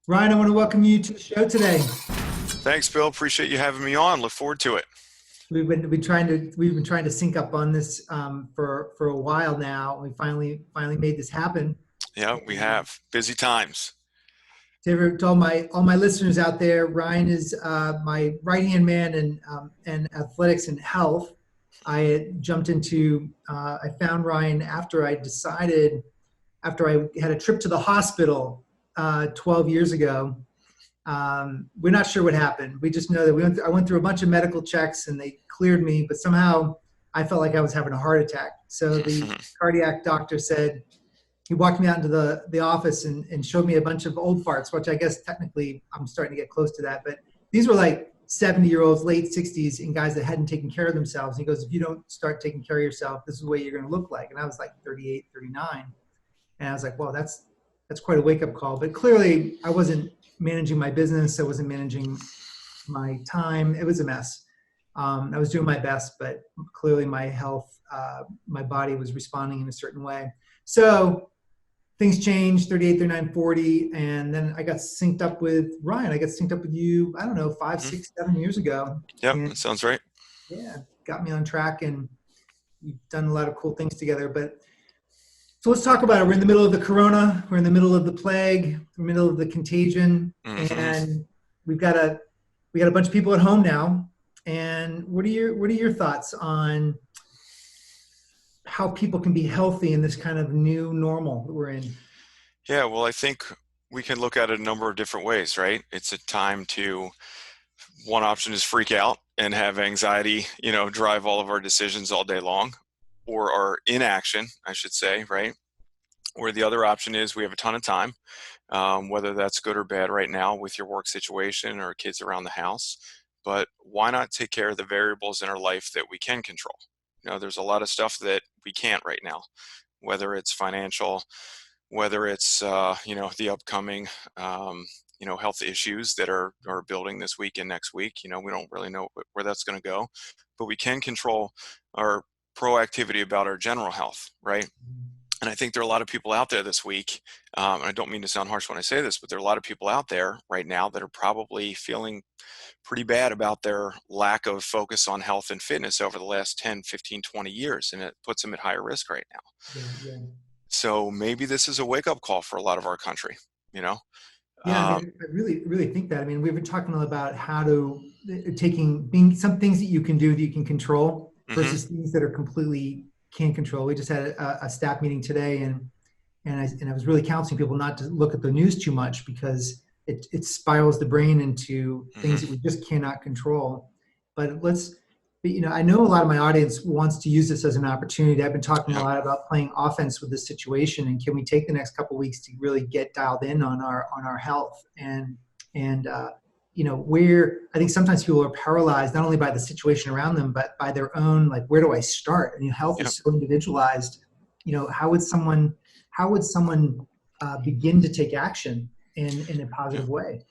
Ryan, I want to welcome you to the show today. Thanks, Bill. Appreciate you having me on. Look forward to it. We've been trying to sync up on this for a while now. We finally made this happen. Yeah, we And have busy times. to all my listeners out there, Ryan is my right hand man in athletics and health. I found Ryan after I had a trip to the hospital 12 years ago. We're not sure what happened. We just know that I went through a bunch of medical checks and they cleared me, but somehow I felt like I was having a heart attack. So the cardiac doctor said, he walked me out into the office and showed me a bunch of old farts, which I guess technically I'm starting to get close to that. But these were like 70-year-olds, late 60s, and guys that hadn't taken care of themselves. He goes, if you don't start taking care of yourself, this is what you're going to look like. And I was like 38, 39. And I was like, well, that's quite a wake-up call. But clearly I wasn't managing my business. I wasn't managing my time. It was a mess. I was doing my best, but clearly my health, my body was responding in a certain way. So things changed, 38, 39, 40. And then I got synced up with Ryan. I got synced up with you, I don't know, 5, Mhm. 6, 7 years ago. Yep, And that sounds right. yeah, got me on track and we've done a lot of cool things together. But so let's talk about it. We're in the middle of the corona. We're in the middle of the plague. We're in the middle of the contagion, hmm and we've got a we got a bunch of people at home now. And what are your thoughts on how people can be healthy in this kind of new normal that we're in? Yeah, well, I think we can look at it a number of different ways, right? It's a time to, one option is freak out and have anxiety, drive all of our decisions all day long, or our inaction, I should say, right? Or the other option is we have a ton of time, whether that's good or bad right now with your work situation or kids around the house. But why not take care of the variables in our life that we can control? There's a lot of stuff that we can't right now, whether it's financial, whether it's the upcoming health issues that are building this week and next week. We don't really know where that's going to go, but we can control our proactivity about our general health, right? And I think there are a lot of people out there this week, and I don't mean to sound harsh when I say this, but there are a lot of people out there right now that are probably feeling pretty bad about their lack of focus on health and fitness over the last 10, 15, 20 years, and it puts them at higher risk right now. Yeah, yeah. So maybe this is a wake-up call for a lot of our country, you know? Yeah, I Um, mean, I really think that. I mean, we've been talking about how to taking being some things that you can do that you can control mhm. versus things that are completely can't control. We just had a staff meeting today, and I was really counseling people not to look at the news too much because it spirals the brain into things that Mhm. we just cannot control. But I know a lot of my audience wants to use this as an opportunity. I've been talking a Yep. lot about playing offense with this situation, and can we take the next couple of weeks to really get dialed in on our health and where I think sometimes people are paralyzed not only by the situation around them but by their own, like, where do I start? And health Yep. is so individualized. How would someone begin to take action in a Yeah. positive way?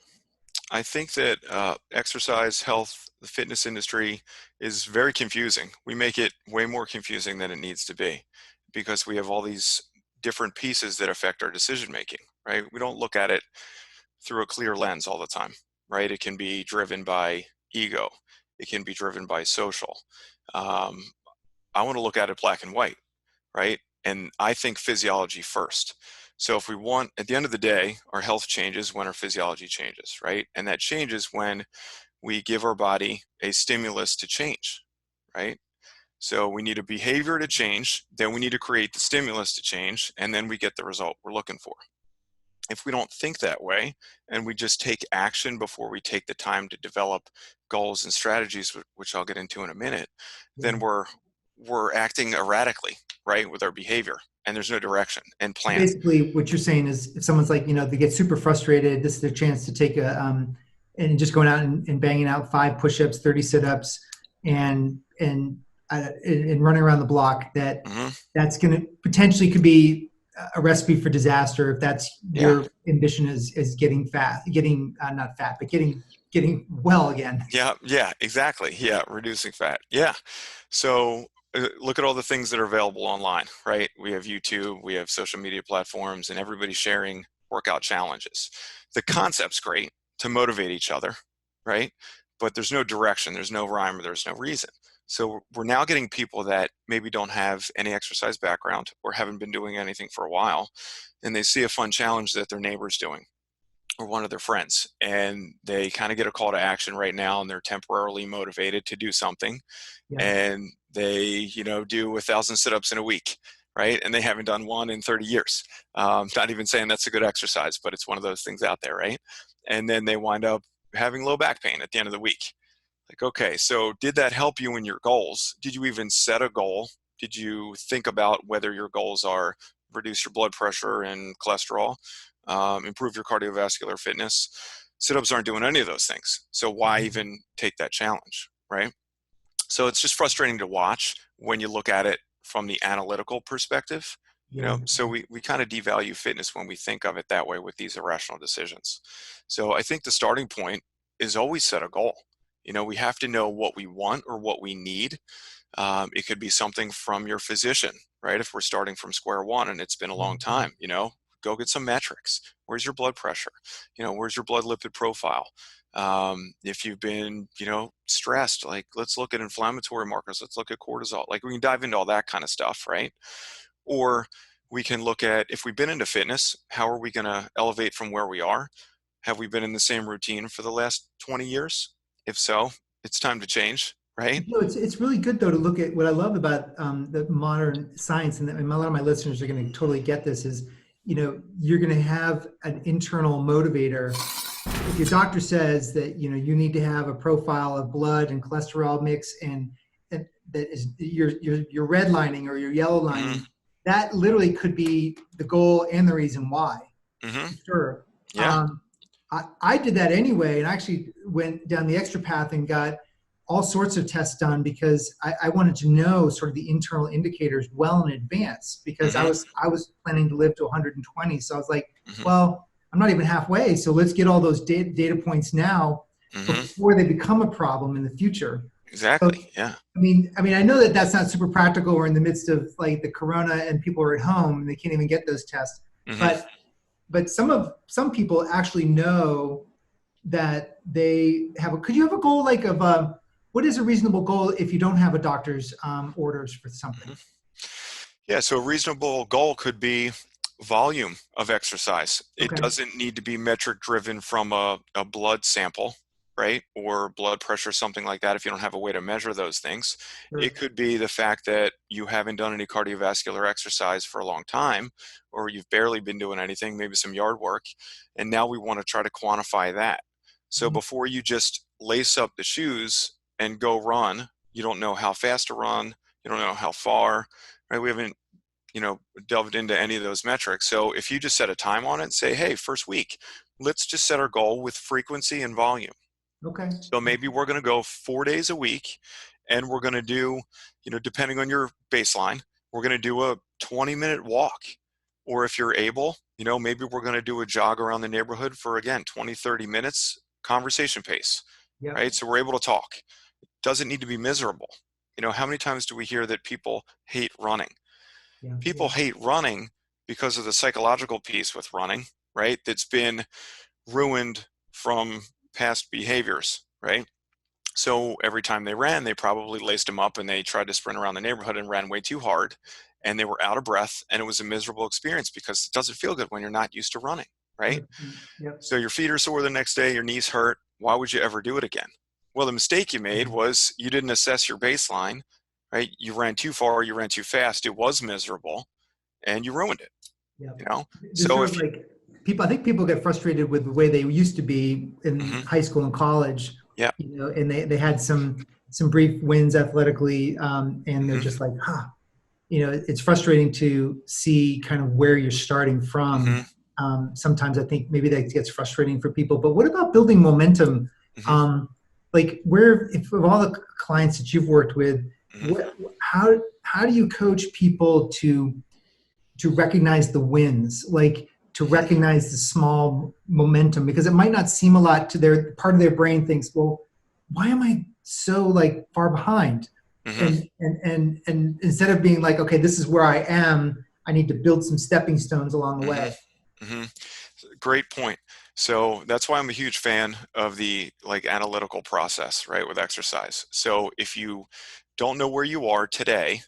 I think that exercise, health, the fitness industry is very confusing. We make it way more confusing than it needs to be because we have all these different pieces that affect our decision making, right? We don't look at it through a clear lens all the time, right? It can be driven by ego. It can be driven by social. Um, I want to look at it black and white, right? And I think physiology first. So if we want, at the end of the day, our health changes when our physiology changes, right? And that changes when we give our body a stimulus to change, right? So we need a behavior to change, then we need to create the stimulus to change, and then we get the result we're looking for. If we don't think that way and we just take action before we take the time to develop goals and strategies, which I'll get into in a minute, Yeah. then we're acting erratically, right, with our behavior, and there's no direction and So plan. basically, what you're saying is, if someone's like, they get super frustrated, this is their chance to take and just going out and banging out 5 push-ups, 30 sit-ups, and running around the block. hmm That's going to potentially could be a recipe for disaster if that's Yeah, your ambition is getting fat, getting not fat, but getting well again. yeah, yeah, exactly. Yeah, reducing fat. Yeah. So look at all the things that are available online, right? We have YouTube, we have social media platforms, and everybody's sharing workout challenges. The concept's great to motivate each other, right? But there's no direction, there's no rhyme, or there's no reason. So we're now getting people that maybe don't have any exercise background or haven't been doing anything for a while, and they see a fun challenge that their neighbor's doing or one of their friends, and they kind of get a call to action right now, and they're temporarily motivated to do something, Yeah. and they, do 1,000 sit-ups in a week, right? And they haven't done one in 30 years. Not even saying that's a good exercise, but it's one of those things out there, right? And then they wind up having low back pain at the end of the week. Like, okay, so did that help you in your goals? Did you even set a goal? Did you think about whether your goals are reduce your blood pressure and cholesterol, improve your cardiovascular fitness? Sit-ups aren't doing any of those things. So why even take that challenge, right? So it's just frustrating to watch when you look at it from the analytical perspective. Yeah. So we kind of devalue fitness when we think of it that way with these irrational decisions. So I think the starting point is always set a goal. We have to know what we want or what we need. It could be something from your physician, right? If we're starting from square one and it's been a long time, go get some metrics. Where's your blood pressure? Where's your blood lipid profile? If you've been, stressed, like let's look at inflammatory markers. Let's look at cortisol. Like we can dive into all that kind of stuff, right? Or we can look at, if we've been into fitness, how are we going to elevate from where we are? Have we been in the same routine for the last 20 years? If so, it's time to change, right? It's really good though to look at what I love about the modern science, and a lot of my listeners are going to totally get this. Is you're going to have an internal motivator. If your doctor says that you need to have a profile of blood and cholesterol mix, and that is your red lining or your yellow lining, that literally could be the goal and the reason why. Sure. Yeah. I did that anyway, and I actually went down the extra path and got all sorts of tests done because I wanted to know sort of the internal indicators well in advance, because I was planning to live to 120. So I was like, well, I'm not even halfway. So let's get all those data points now before they become a problem in the future. Exactly. So, Yeah. I mean, I know that that's not super practical. We're in the midst of like the corona and people are at home and they can't even get those tests. But some people actually know that they have could you have a goal like of what is a reasonable goal if you don't have a doctor's orders for something? Yeah. So a reasonable goal could be volume of exercise. It Okay. doesn't need to be metric driven from a blood sample, right? Or blood pressure, something like that, if you don't have a way to measure those things. Sure. It could be the fact that you haven't done any cardiovascular exercise for a long time, or you've barely been doing anything, maybe some yard work, and now we want to try to quantify that. So before you just lace up the shoes and go run, you don't know how fast to run, you don't know how far, right? We haven't delved into any of those metrics. So if you just set a time on it and say, hey, first week, let's just set our goal with frequency and volume. Okay. So maybe we're going to go 4 days a week, and we're going to do, depending on your baseline, we're going to do a 20-minute walk. Or if you're able, maybe we're going to do a jog around the neighborhood for, again, 20, 30 minutes, conversation pace, right? So we're able to talk. It doesn't need to be miserable. How many times do we hear that people hate running? People hate running because of the psychological piece with running, right? That's been ruined from past behaviors, right? So every time they ran, they probably laced them up and they tried to sprint around the neighborhood and ran way too hard, and they were out of breath, and it was a miserable experience because it doesn't feel good when you're not used to running, right? So your feet are sore the next day, your knees hurt. Why would you ever do it again? Well, the mistake you made was you didn't assess your baseline, right? You ran too far, you ran too fast. It was miserable, and you ruined it. So if I think people get frustrated with the way they used to be in high school and college. And they had some brief wins athletically, and they're just like, it's frustrating to see kind of where you're starting from. Sometimes I think maybe that gets frustrating for people. But what about building momentum? Like if of all the clients that you've worked with, how do you coach people to recognize the wins, like to recognize the small momentum? Because it might not seem a lot to their part of their brain thinks, well, why am I so like far behind? And instead of being like, okay, this is where I am, I need to build some stepping stones along the way. Great point. So that's why I'm a huge fan of the like analytical process, right, with exercise. So if you don't know where you are today,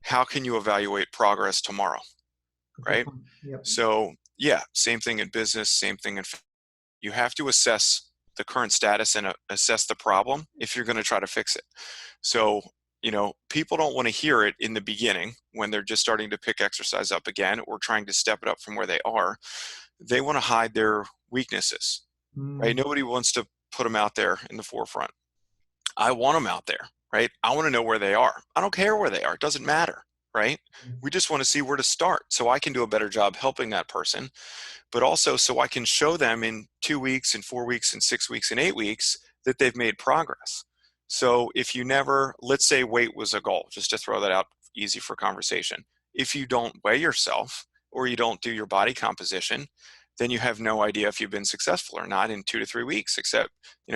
how can you evaluate progress tomorrow, Good right? point. Yep. So yeah, same thing in business, same thing in, you have to assess the current status and assess the problem if you're going to try to fix it. So, people don't want to hear it in the beginning when they're just starting to pick exercise up again or trying to step it up from where they are. They want to hide their weaknesses, right? Mm, Nobody wants to put them out there in the forefront. I want them out there, right? I want to know where they are. I don't care where they are. It doesn't matter, right? We just want to see where to start so I can do a better job helping that person, but also so I can show them in 2 weeks and 4 weeks and 6 weeks and 8 weeks that they've made progress. So if you never, let's say weight was a goal, just to throw that out easy for conversation. If you don't weigh yourself or you don't do your body composition, then you have no idea if you've been successful or not in 2 to 3 weeks, except,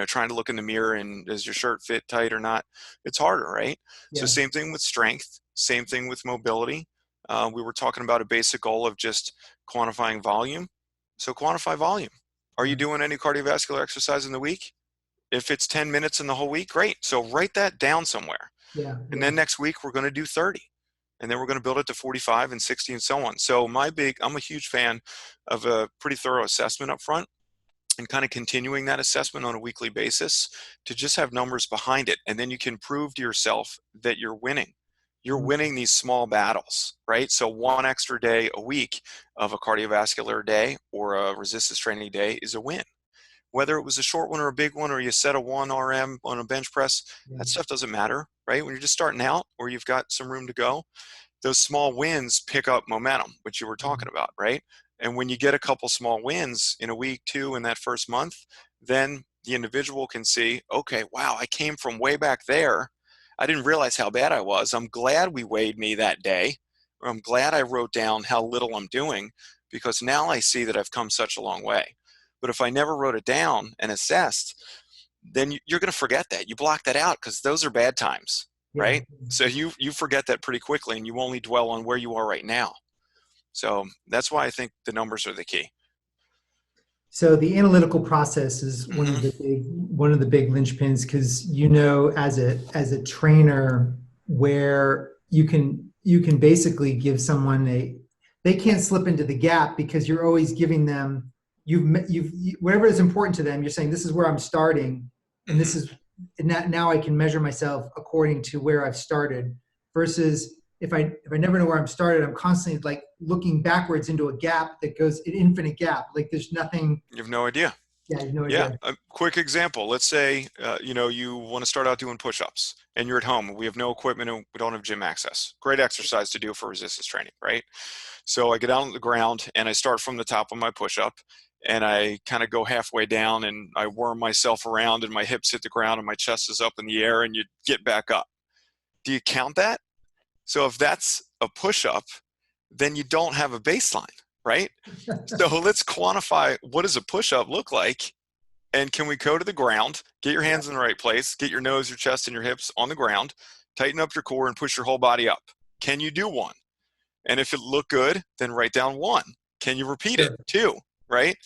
trying to look in the mirror and does your shirt fit tight or not? It's harder, right? So yeah. same thing with strength, same thing with mobility. We were talking about a basic goal of just quantifying volume. So quantify volume. Are you Yeah. doing any cardiovascular exercise in the week? If it's 10 minutes in the whole week, great. So write that down somewhere. Yeah. And Yeah. then next week we're going to do 30. And then we're going to build it to 45 and 60 and so on. So I'm a huge fan of a pretty thorough assessment up front and kind of continuing that assessment on a weekly basis to just have numbers behind it. And then you can prove to yourself that you're winning. You're Mm, winning these small battles, right? So one extra day a week of a cardiovascular day or a resistance training day is a win. Whether it was a short one or a big one, or you set a 1 RM on a bench press, yeah. that stuff doesn't matter, right? When you're just starting out or you've got some room to go, those small wins pick up momentum, which you were Mm, talking about, right? And when you get a couple small wins in a week, two, in that first month, then the individual can see, okay, wow, I came from way back there. I didn't realize how bad I was. I'm glad we weighed me that day. Or I'm glad I wrote down how little I'm doing because now I see that I've come such a long way. But if I never wrote it down and assessed, then you're going to forget that. You block that out because those are bad times, yeah. right? So you forget that pretty quickly and you only dwell on where you are right now. So that's why I think the numbers are the key. So the analytical process is Hmm. one of the big linchpins because as a trainer where you can basically give someone a they can't slip into the gap because you're always giving them whatever is important to them. You're saying this is where I'm starting, and this Hmm. is and that now I can measure myself according to where I've started versus if I never know where I'm started, I'm constantly like looking backwards into a gap that goes an infinite gap. Like there's nothing. You have no idea. Yeah, I have no Yeah, idea. a quick example. Let's say you want to start out doing push-ups and you're at home. We have no equipment and we don't have gym access. Great exercise to do for resistance training, right? So I get down on the ground and I start from the top of my push-up and I kind of go halfway down and I worm myself around and my hips hit the ground and my chest is up in the air and you get back up. Do you count that? So if that's a push-up, then you don't have a baseline, right? So let's quantify, what does a push-up look like? And can we go to the ground, get your Yeah, hands in the right place, get your nose, your chest, and your hips on the ground, tighten up your core and push your whole body up? Can you do one? And if it looked good, then write down one. Can you repeat it? sure. Two, right?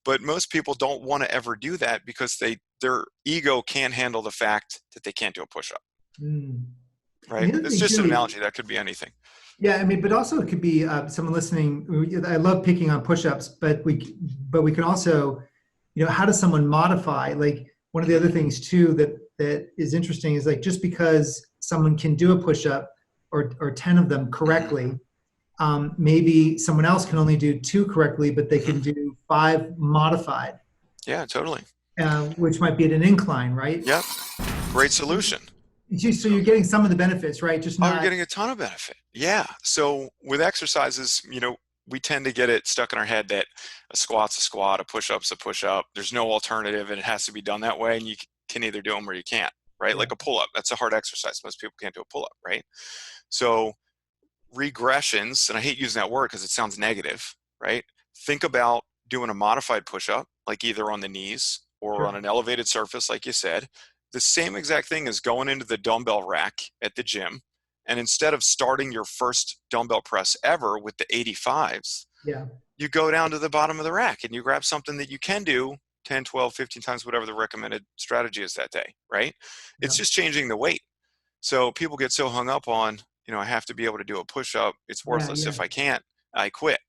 But most people don't want to ever do that because their ego can't handle the fact that they can't do a push-up, Mm. And right? the other It's thing just too, an analogy. That could be anything. yeah, I mean, but also it could be someone listening. I love picking on push-ups, but we can also, how does someone modify? Like one of the Hmm. other things too that is interesting is like just because someone can do a push-up or 10 of them Hmm. correctly, maybe someone else can only do two correctly, but they can Hmm. do five modified, Yeah, totally. which might be at an incline, right? Yep. Great solution. So you're getting some of the benefits, right? Just Oh, you're not. getting a ton of benefit. Yeah. So with exercises, we tend to get it stuck in our head that a squat's a squat, a push-up's a push-up. There's no alternative, and it has to be done that way. And you can either do them or you can't, right? Yeah. Like a pull-up. That's a hard exercise. Most people can't do a pull-up, right? So regressions, and I hate using that word because it sounds negative, right? Think about doing a modified push-up, like either on the knees or on Sure. an elevated surface, like you said. The same exact thing as going into the dumbbell rack at the gym. And instead of starting your first dumbbell press ever with the 85s, Yeah. you go down to the bottom of the rack and you grab something that you can do 10, 12, 15 times, whatever the recommended strategy is that day, right? It's Yeah. just changing the weight. So people get so hung up on, I have to be able to do a push-up. It's Yeah. worthless. Yeah. If I can't, I quit.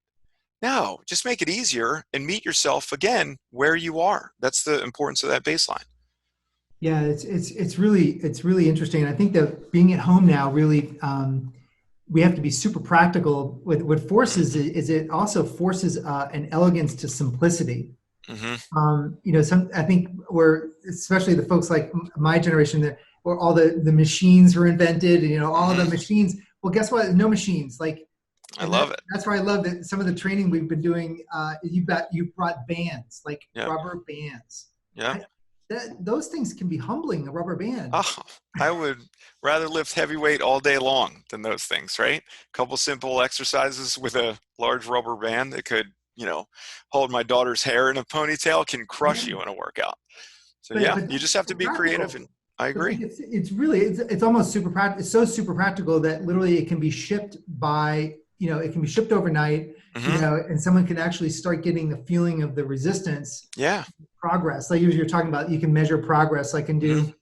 No, just make it easier and meet yourself again where you are. That's the importance of that baseline. Yeah, it's really interesting. I think that being at home now really we have to be super practical. What forces is it also forces an elegance to simplicity. Mm-hmm. I think we're especially the folks like my generation that where all the machines were invented, and all the Mm-hmm. machines. Well, guess what? No machines. Like, I and love it. that's why I love that some of the training we've been doing. You brought bands, like Yeah. rubber bands. Yeah. Those things can be humbling. A rubber band. Oh, I would rather lift heavy weight all day long than those things, right? A couple simple exercises with a large rubber band that could, hold my daughter's hair in a ponytail can crush Yeah. you in a workout. So But yeah, but you that's just have to super be creative, practical. and I But like agree. it's almost super practical. It's so super practical that literally it can be shipped by it can be shipped overnight. Mm-hmm. And someone can actually start getting the feeling of the resistance Yeah. progress. Like you're talking about, you can measure progress. I can Mm-hmm. do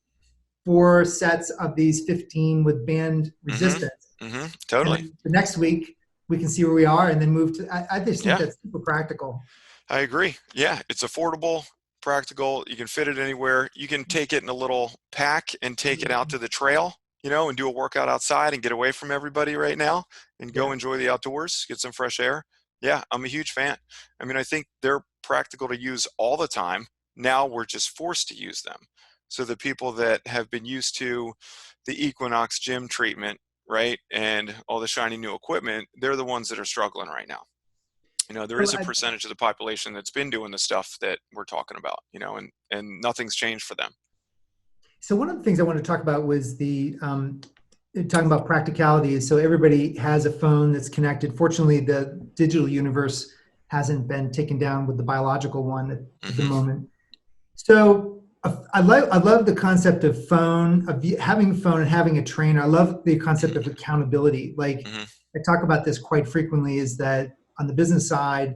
4 sets of these 15 with band resistance, Mm-hmm. Mm-hmm. and Totally. then the next week we can see where we are and then move to. I just think Yeah. that's super practical. I agree. Yeah, it's affordable, practical. You can fit it anywhere. You can take it in a little pack and take it out to the trail, and do a workout outside and get away from everybody right now and go Yeah. enjoy the outdoors, get some fresh air. Yeah, I'm a huge fan. I mean, I think they're practical to use all the time. Now we're just forced to use them. So the people that have been used to the Equinox gym treatment, right, and all the shiny new equipment, they're the ones that are struggling right now. There So is a percentage of the population that's been doing the stuff that we're talking about, and nothing's changed for them. So one of the things I wanted to talk about was the talking about practicality. So everybody has a phone that's connected. Fortunately, the digital universe hasn't been taken down with the biological one at the Mm-hmm. moment. So I love the concept of phone, of having a phone and having a trainer. I love the concept of accountability. Like Mm-hmm. I talk about this quite frequently, is that on the business side,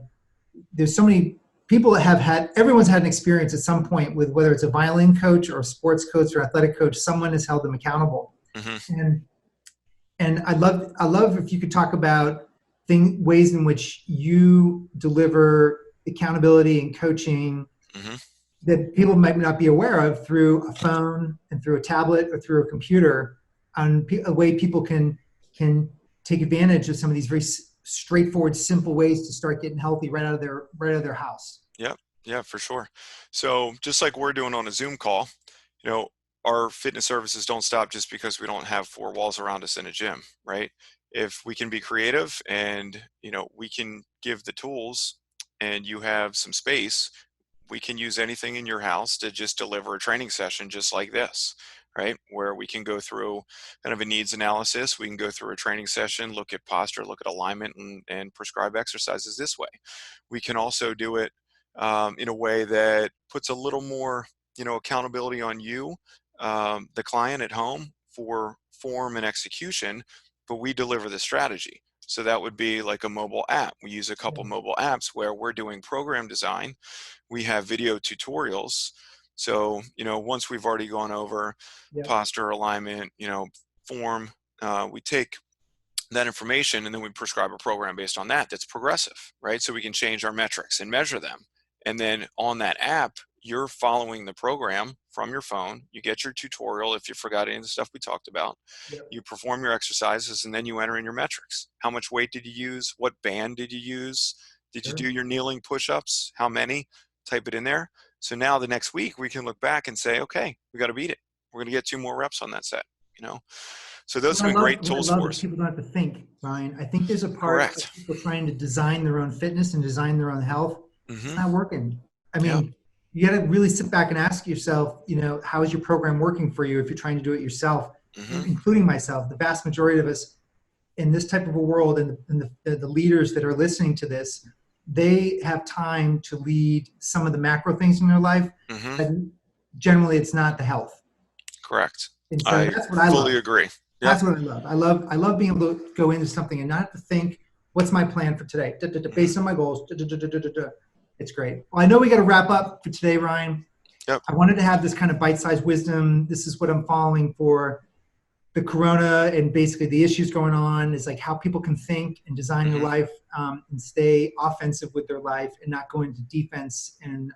there's so many people that everyone's had an experience at some point with whether it's a violin coach or a sports coach or athletic coach, someone has held them accountable. Mm-hmm. And I love if you could talk about ways in which you deliver accountability and coaching Mm-hmm. that people might not be aware of through a phone and through a tablet or through a computer, on a way people can take advantage of some of these very straightforward, simple ways to start getting healthy right out of their house. Yeah, yeah, for sure. So just like we're doing on a Zoom call, you know, our fitness services don't stop just because we don't have four walls around us in a gym, right? If we can be creative and, we can give the tools and you have some space, we can use anything in your house to just deliver a training session just like this, right? Where we can go through kind of a needs analysis. We can go through a training session, look at posture, look at alignment, and prescribe exercises this way. We can also do it in a way that puts a little more, accountability on you, the client at home, for form and execution, but we deliver the strategy. So that would be like a mobile app. We use a couple mobile apps where we're doing program design. We have video tutorials. So, once we've already gone over Yep. posture, alignment, form, we take that information and then we prescribe a program based on that that's progressive, right? So we can change our metrics and measure them. And then on that app, you're following the program from your phone. You get your tutorial if you forgot any of the stuff we talked about. Yep. You perform your exercises and then you enter in your metrics. How much weight did you use? What band did you use? Did you Sure. do your kneeling push-ups? How many? Type it in there. So now the next week we can look back and say, okay, we got to beat it. We're going to get 2 more reps on that set, So those have been great What I tools love for is us. people don't have to think, Ryan. I think there's a part of Correct. people trying to design their own fitness and design their own health. It's Mm-hmm. not working. I Yeah. mean, you got to really sit back and ask yourself, how is your program working for you if you're trying to do it yourself, Mm-hmm. including myself. The vast majority of us in this type of a world, and the leaders that are listening to this, they have time to lead some of the macro things in their life, Mm-hmm. but generally it's not the health. Correct. And so I that's what I fully love. agree. Yep. That's what I love. I love being able to go into something and not have to think What's my plan for today? Mhm. Based on my goals. It's great. Well, I know we got to wrap up for today, Ryan. Yep. I wanted to have this kind of bite-sized wisdom. This is what I'm following for the corona and basically the issues going on is like how people can think and design their Mhm. life and stay offensive with their life and not go into defense and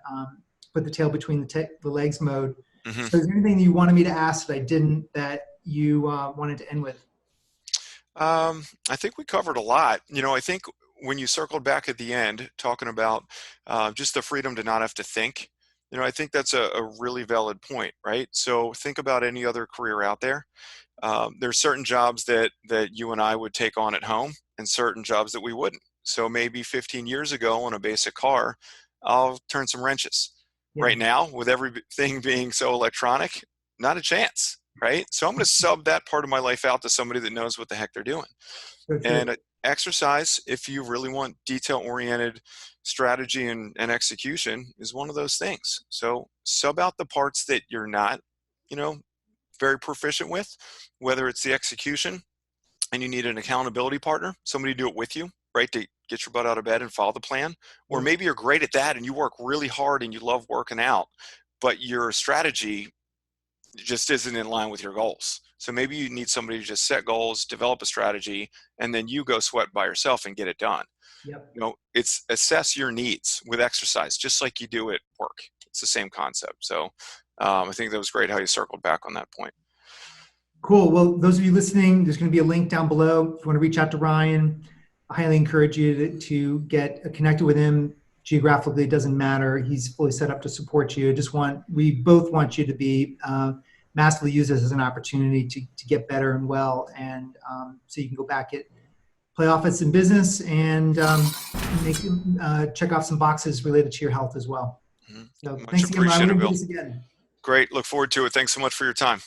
put the tail between the legs mode. Mhm. So is there anything you wanted me to ask that I didn't that you wanted to end with? I think we covered a lot. I think when you circled back at the end, talking about just the freedom to not have to think, I think that's a really valid point, right? So think about any other career out there. There's certain jobs that you and I would take on at home, and certain jobs that we wouldn't. So maybe 15 years ago on a basic car, I'll turn some wrenches. Yeah, Right now, with everything being so electronic, not a chance, right? So I'm going to sub that part of my life out to somebody that knows what the heck they're doing. so true. And exercise, if you really want detail-oriented strategy and execution, is one of those things. So sub out the parts that you're not, you know, very proficient with, whether it's the execution and you need an accountability partner, somebody to do it with you, right? To get your butt out of bed and follow the plan. Or Yep, maybe you're great at that and you work really hard and you love working out, but your strategy just isn't in line with your goals. So maybe you need somebody to just set goals, develop a strategy, and then you go sweat by yourself and get it done. yep. It's assess your needs with exercise, just like you do at work. It's the same concept. So I think that was great how you circled back on that point. Cool. Well, those of you listening, there's going to be a link down below. If you want to reach out to Ryan, I highly encourage you to get connected with him. Geographically, it doesn't matter. He's fully set up to support you. We both want you to be massively use this as an opportunity to get better and well, and so you can go back at play offense in business and make check off some boxes related to your health as well. Mhm. So Much thanks again, Ryan. We're appreciated, going to do Bill. this again. Great. Look forward to it. Thanks so much for your time.